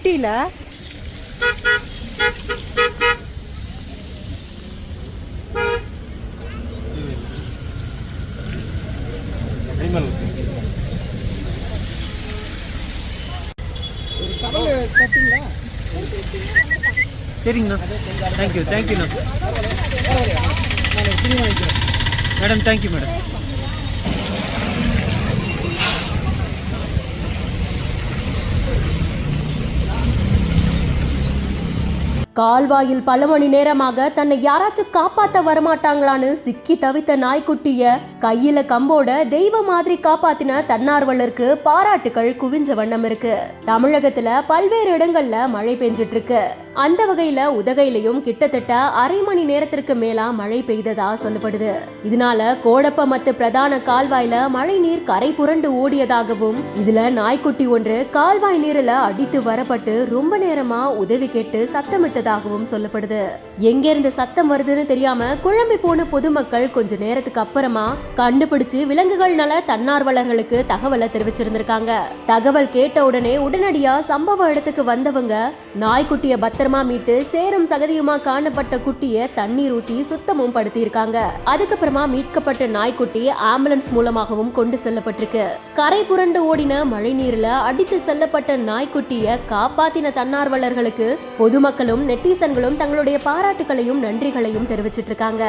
குட்டியில சரிங்கண்ணா, தேங்க்யூண்ணா madam, thank you madam. கால்வாயில் பல மணி நேரமாக தன்னை யாராச்சும் காப்பாத்த வரமாட்டாங்களான்னு சிக்கி தவித்த நாய்க்குட்டிய கையில கம்போட தெய்வ மாதிரி காப்பாத்தின தன்னார்வலருக்கு பாராட்டுகள் குவிஞ்ச வண்ணம் இருக்கு. தமிழகத்துல பல்வேறு இடங்கள்ல மழை பெஞ்சிட்டு இருக்கு. அந்த வகையில உதகையிலையும் கிட்டத்தட்ட அரை மணி நேரத்திற்கு மேலா மழை பெய்ததா சொல்லப்படுது. இதனால கோடப்பமத்து பிரதான கால்வாயில மழை நீர் கரை புரண்டு ஓடியதாகவும், இதுல நாய்க்குட்டி ஒன்று கால்வாய் நீரில அடித்து வரப்பட்டு ரொம்ப நேரமா உதவி கேட்டு சத்தமிட்டதாகவும் சொல்லப்படுது. எங்க இருந்து சத்தம் வருதுன்னு தெரியாம குழம்பி போன பொதுமக்கள் கொஞ்ச நேரத்துக்கு அப்புறமா கண்டுபிடிச்சு விலங்குகள் நல தன்னார்வலர்களுக்கு தகவலை தெரிவிச்சிருந்திருக்காங்க. தகவல் கேட்ட உடனே உடனடியா சம்பவ இடத்துக்கு வந்தவங்க நாய்க்குட்டிய பத்திரமா மீட்டு சேரும் சகதியுமா காணப்பட்ட குட்டிய தண்ணீர் ஊத்தி சுத்தமும் படுத்தி இருக்காங்க. அதுக்கப்புறமா மீட்கப்பட்ட நாய்க்குட்டி ஆம்புலன்ஸ் மூலமாகவும் கொண்டு செல்லப்பட்டிருக்கு. கரை புரண்டு ஓடின மழை நீர்ல அடித்து செல்லப்பட்ட நாய்க்குட்டிய காப்பாத்தின தன்னார்வலர்களுக்கு பொதுமக்களும் நெட்டிசன்களும் தங்களுடைய பாராட்டுகளையும் நன்றிகளையும் தெரிவிச்சிட்டு இருக்காங்க.